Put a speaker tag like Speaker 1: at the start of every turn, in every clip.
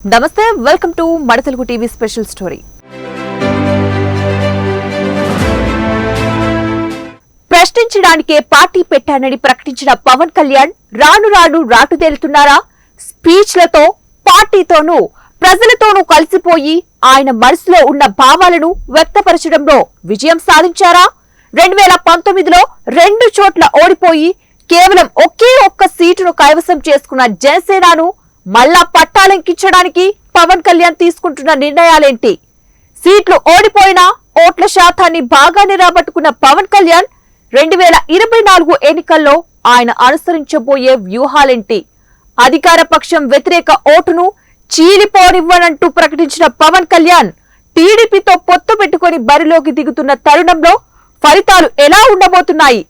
Speaker 1: నమస్తే welcome to మన Telugu TV special story. ప్రశ్నించడానికే పార్టీ పెట్టానని ప్రకటించిన పవన్ కళ్యాణ్ రాను రాను రాటుదేలుతున్నారా? స్పీచ్లతో పార్టీతోనూ ప్రజలతోనూ కలిసిపోయి ఆయన మనసులో ఉన్న భావాలను వ్యక్తపరచడంలో విజయం సాధించారా? 2019లో 2 చోట్ల ఓడిపోయి కేవలం ఒకే ఒక్క సీటును కైవసం చేసుకున్న జనసేనను మళ్లా పట్టాలెక్కించడానికి పవన్ కళ్యాణ్ తీసుకుంటున్న నిర్ణయాలేంటి? సీట్లు ఓడిపోయినా ఓట్ల శాతాన్ని బాగానే రాబట్టుకున్న పవన్ కళ్యాణ్ 2024 ఎన్నికల్లో ఆయన అనుసరించబోయే వ్యూహాలేంటి? అధికార పక్షం వ్యతిరేక ఓటును చీలిపోనివ్వనంటూ ప్రకటించిన పవన్ కళ్యాణ్ టీడీపీతో పొత్తు పెట్టుకుని బరిలోకి దిగుతున్న తరుణంలో ఫలితాలు ఎలా ఉండబోతున్నాయి?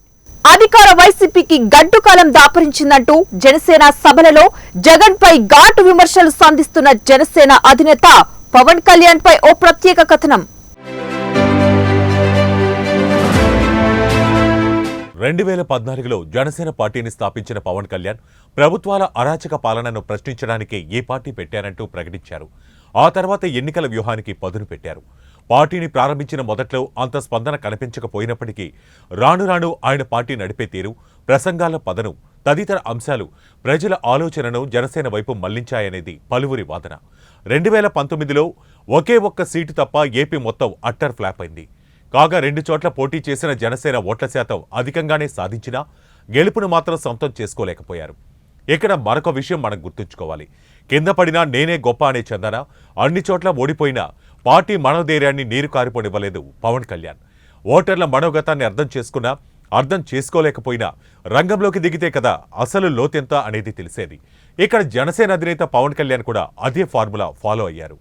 Speaker 1: అధికార వైసీపీకి గడ్డుకాలం దాపరించిందంటూ జనసేన సభలలో జగన్ పై ఘాటు విమర్శలు సంధిస్తున్న జనసేన అధినేత పవన్ కళ్యాణ్ పై ఓ ప్రత్యేక కథనం.
Speaker 2: 2014లో జనసేన పార్టీని స్థాపించిన పవన్ కళ్యాణ్ ప్రభుత్వాల అరాచక పాలనను ప్రశ్నించడానికే ఏ పార్టీ పెట్టారంటూ ప్రకటించారు. ఆ తర్వాత ఎన్నికల వ్యూహానికి పదును పెట్టారు. పార్టీని ప్రారంభించిన మొదట్లో అంత స్పందన కనిపించకపోయినప్పటికీ రాను రాను ఆయన పార్టీ నడిపే తీరు, ప్రసంగాల పదను తదితర అంశాలు ప్రజల ఆలోచనను జనసేన వైపు మళ్లించాయనేది పలువురి వాదన. 2019లో ఒకే ఒక్క సీటు తప్ప ఏపీ మొత్తం అట్టర్ ఫ్లాప్ అయింది. కాగా 2 చోట్ల పోటీ చేసిన జనసేన ఓట్ల శాతం అధికంగానే సాధించినా గెలుపును మాత్రం సొంతం చేసుకోలేకపోయారు. ఇక్కడ మరొక విషయం మనం గుర్తుంచుకోవాలి. కింద పడినా నేనే గొప్ప అనే చందన అన్ని చోట్ల ఓడిపోయినా పార్టీ మనోధైర్యాన్ని నీరు కారిపోనివ్వలేదు పవన్ కళ్యాణ్. ఓటర్ల మనోగతాన్ని అర్థం చేసుకోలేకపోయినా రంగంలోకి దిగితే కదా అసలు లోతెంత అనేది తెలిసేది. ఇక్కడ జనసేన అధినేత పవన్ కళ్యాణ్ కూడా అదే ఫార్ములా ఫాలో అయ్యారు.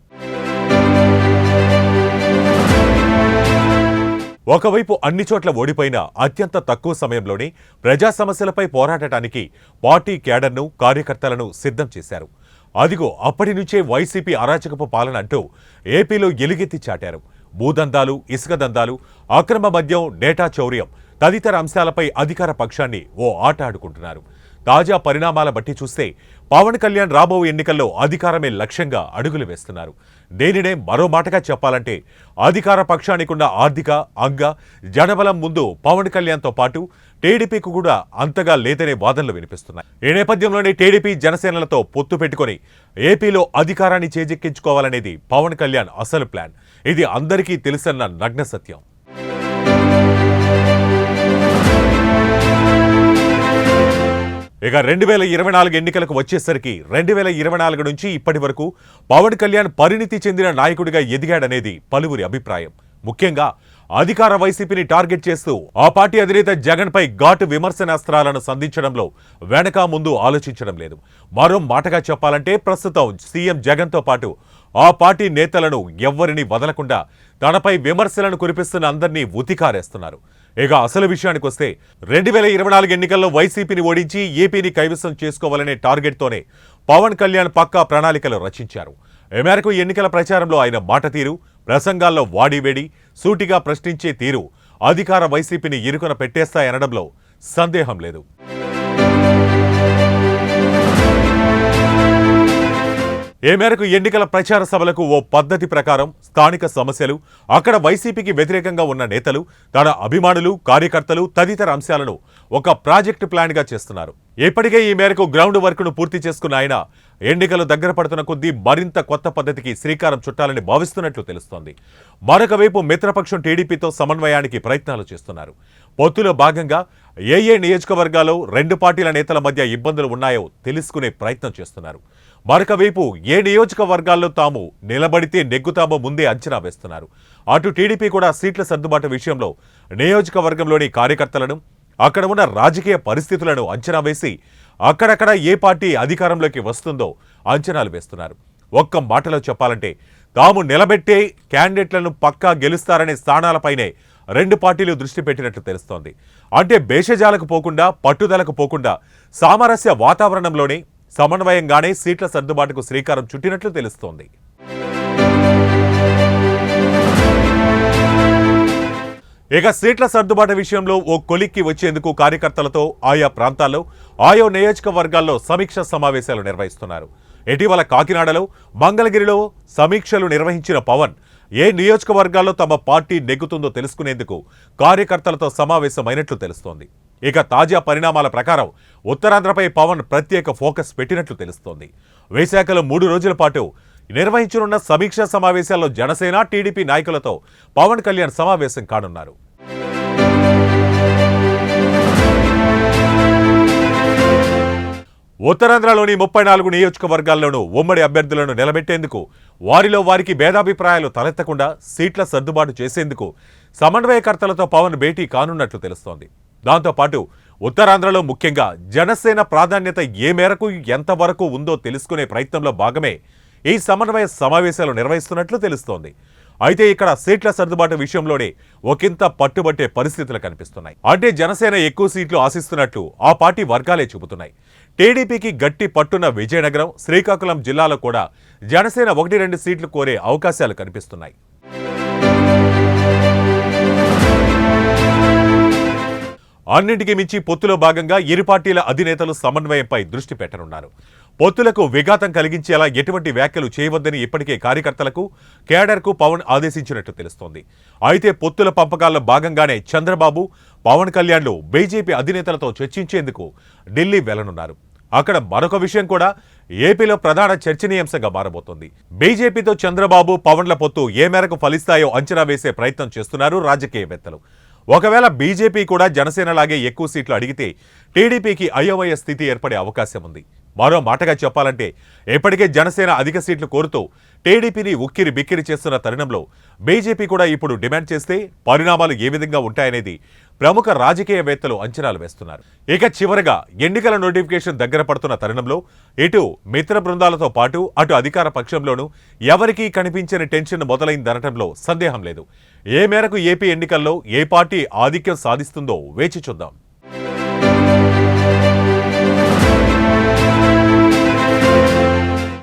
Speaker 2: ఒకవైపు అన్ని చోట్ల ఓడిపోయిన అత్యంత తక్కువ సమయంలోనే ప్రజా సమస్యలపై పోరాడటానికి పార్టీ క్యాడర్ను, కార్యకర్తలను సిద్ధం చేశారు. అదిగో అప్పటి నుంచే వైసీపీ అరాచకపు పాలన అంటూ ఏపీలో ఎలుగెత్తి చాటారు. భూదందాలు, ఇసుక దందాలు, అక్రమ మద్యం, డేటా చౌర్యం తదితర అంశాలపై అధికార పక్షాన్ని ఓ ఆట ఆడుకుంటున్నారు. తాజా పరిణామాల బట్టి చూస్తే పవన్ కళ్యాణ్ రాబో ఎన్నికల్లో అధికారమే లక్ష్యంగా అడుగులు వేస్తున్నారు. దేనినే మరో మాటగా చెప్పాలంటే అధికార పక్షానికున్న ఆర్థిక, అంగ, జనబలం ముందు పవన్ కళ్యాణ్తో పాటు టీడీపీకి కూడా అంతగా లేదనే వాదనలు వినిపిస్తున్నాయి. ఈ నేపథ్యంలోనే టీడీపీ జనసేనలతో పొత్తు పెట్టుకుని ఏపీలో అధికారాన్ని చేజిక్కించుకోవాలనేది పవన్ కళ్యాణ్ అసలు ప్లాన్. ఇది అందరికీ తెలుసన్న నగ్న సత్యం. ఇక 2024 ఎన్నికలకు వచ్చేసరికి 2024 నుంచి ఇప్పటి వరకు పవన్ కళ్యాణ్ పరిణితి చెందిన నాయకుడిగా ఎదిగాడనేది పలువురి అభిప్రాయం. ముఖ్యంగా అధికార వైసీపీని టార్గెట్ చేస్తూ ఆ పార్టీ అధినేత జగన్ పై ఘాటు విమర్శనాస్త్రాలను సంధించడంలో వెనక ముందు ఆలోచించడం లేదు. మరో మాటగా చెప్పాలంటే ప్రస్తుతం సీఎం జగన్తో పాటు ఆ పార్టీ నేతలను ఎవ్వరిని వదలకుండా తనపై విమర్శలను కురిపిస్తున్న అందరినీ ఉతికారేస్తున్నారు. ఇక అసలు విషయానికి వస్తే 2024 ఎన్నికల్లో వైసీపీని ఓడించి ఏపీని కైవసం చేసుకోవాలనే టార్గెట్తోనే పవన్ కళ్యాణ్ పక్కా ప్రణాళికలు రచించారు. ఈ మేరకు ఎన్నికల ప్రచారంలో ఆయన మాట తీరు, ప్రసంగాల్లో వాడివేడి, సూటిగా ప్రశ్నించే తీరు అధికార వైసీపీని ఇరుకున పెట్టేస్తాయనడంలో సందేహం లేదు. ఈ మేరకు ఎన్నికల ప్రచార సభలకు ఓ పద్ధతి ప్రకారం స్థానిక సమస్యలు, అక్కడ వైసీపీకి వ్యతిరేకంగా ఉన్న నేతలు, తన అభిమానులు, కార్యకర్తలు తదితర అంశాలను ఒక ప్రాజెక్టు ప్లాన్గా చేస్తున్నారు. ఇప్పటికే ఈ మేరకు గ్రౌండ్ వర్క్ను పూర్తి చేసుకున్న ఆయన ఎన్నికలు దగ్గర పడుతున్న కొద్దీ మరింత కొత్త పద్ధతికి శ్రీకారం చుట్టాలని భావిస్తున్నట్లు తెలుస్తోంది. మరొక వైపు మిత్రపక్షం టీడీపీతో సమన్వయానికి ప్రయత్నాలు చేస్తున్నారు. పొత్తులో భాగంగా ఏ నియోజకవర్గాల్లో 2 పార్టీల నేతల మధ్య ఇబ్బందులు ఉన్నాయో తెలుసుకునే ప్రయత్నం చేస్తున్నారు. మరొక వైపు ఏ నియోజకవర్గాల్లో తాము నిలబడితే నెగ్గుతామో ముందే అంచనా వేస్తున్నారు. అటు టీడీపీ కూడా సీట్ల సర్దుబాటు విషయంలో నియోజకవర్గంలోని కార్యకర్తలను, అక్కడ ఉన్న రాజకీయ పరిస్థితులను అంచనా వేసి అక్కడక్కడ ఏ పార్టీ అధికారంలోకి వస్తుందో అంచనాలు వేస్తున్నారు. ఒక్క మాటలో చెప్పాలంటే తాము నిలబెట్టే క్యాండిడేట్లను పక్కా గెలుస్తారనే స్థానాలపైనే 2 పార్టీలు దృష్టి పెట్టినట్లు తెలుస్తోంది. అంటే భేషజాలకు పోకుండా, పట్టుదలకు పోకుండా సామరస్య వాతావరణంలోనే సమన్వయంగానే సీట్ల సర్దుబాటుకు శ్రీకారం చుట్టినట్లు తెలుస్తోంది. ఇక సీట్ల సర్దుబాటు విషయంలో ఓ కొలిక్కి వచ్చేందుకు కార్యకర్తలతో ఆయా ప్రాంతాల్లో, ఆయా నియోజకవర్గాల్లో సమీక్ష సమావేశాలు నిర్వహిస్తున్నారు. ఇటీవల కాకినాడలో మంగళగిరిలో సమీక్షలు నిర్వహించిన పవన్ ఏ నియోజకవర్గాల్లో తమ పార్టీ నెగ్గుతుందో తెలుసుకునేందుకు కార్యకర్తలతో సమావేశమైనట్లు తెలుస్తోంది. ఇక తాజా పరిణామాల ప్రకారం ఉత్తరాంధ్రపై పవన్ ప్రత్యేక ఫోకస్ పెట్టినట్లు తెలుస్తోంది. విశాఖలో 3 రోజుల పాటు నిర్వహించనున్న సమీక్షా సమావేశాల్లో జనసేన, టీడీపీ నాయకులతో పవన్ కళ్యాణ్ సమావేశం కానున్నారు. ఉత్తరాంధ్రలోని 34 నియోజకవర్గాల్లోనూ ఉమ్మడి అభ్యర్థులను నిలబెట్టేందుకు వారిలో వారికి భేదాభిప్రాయాలు తలెత్తకుండా సీట్ల సర్దుబాటు చేసేందుకు సమన్వయకర్తలతో పవన్ భేటీ కానున్నట్లు తెలుస్తోంది. దాంతోపాటు ఉత్తరాంధ్రలో ముఖ్యంగా జనసేన ప్రాధాన్యత ఏ మేరకు ఎంతవరకు ఉందో తెలుసుకునే ప్రయత్నంలో భాగమే ఈ సమన్వయ సమావేశాలు నిర్వహిస్తున్నట్లు తెలుస్తోంది. అయితే ఇక్కడ సీట్ల సర్దుబాటు విషయంలోనే ఒకంత పట్టుబట్టే పరిస్థితులు కనిపిస్తున్నాయి. అంటే జనసేన ఎక్కువ సీట్లు ఆశిస్తున్నట్లు ఆ పార్టీ వర్గాలే చెబుతున్నాయి. టీడీపీకి గట్టి పట్టున్న విజయనగరం, శ్రీకాకుళం జిల్లాలో కూడా జనసేన 1-2 సీట్లు కోరే అవకాశాలు కనిపిస్తున్నాయి. అన్నింటికి మించి పొత్తులో భాగంగా ఇరు పార్టీల అధినేతలు సమన్వయంపై దృష్టి పెట్టనున్నారు. పొత్తులకు విఘాతం కలిగించేలా ఎటువంటి వ్యాఖ్యలు చేయవద్దని ఇప్పటికే కార్యకర్తలకు, కేడర్కు పవన్ ఆదేశించినట్టు తెలుస్తోంది. అయితే పొత్తుల పంపకాల్లో భాగంగానే చంద్రబాబు, పవన్ కళ్యాణ్లు బీజేపీ అధినేతలతో చర్చించేందుకు ఢిల్లీ వెళ్లనున్నారు. అక్కడ మరొక విషయం కూడా ఏపీలో ప్రధాన చర్చనీయాంశంగా మారబోతోంది. బీజేపీతో చంద్రబాబు, పవన్ల పొత్తు ఏ మేరకు ఫలిస్తాయో అంచనా వేసే ప్రయత్నం చేస్తున్నారు రాజకీయవేత్తలు. ఒకవేళ బీజేపీ కూడా జనసేనలాగే ఎక్కువ సీట్లు అడిగితే టీడీపీకి అయోమయ స్థితి ఏర్పడే అవకాశం ఉంది. మరో మాటగా చెప్పాలంటే ఇప్పటికే జనసేన అధిక సీట్లు కోరుతూ టీడీపీని ఉక్కిరి బిక్కిరి చేస్తున్న తరుణంలో బీజేపీ కూడా ఇప్పుడు డిమాండ్ చేస్తే పరిణామాలు ఏ విధంగా ఉంటాయనేది ప్రముఖ రాజకీయవేత్తలు అంచనాలు వేస్తున్నారు. ఇక చివరగా ఎన్నికల నోటిఫికేషన్ దగ్గర పడుతున్న తరుణంలో ఇటు మిత్ర బృందాలతో పాటు అటు అధికార పక్షంలోనూ ఎవరికీ కనిపించని టెన్షన్ మొదలైందనటంలో సందేహం లేదు. ఏ మేరకు ఏపీ ఎన్నికల్లో ఏ పార్టీ ఆధిక్యం సాధిస్తుందో వేచి చూద్దాం.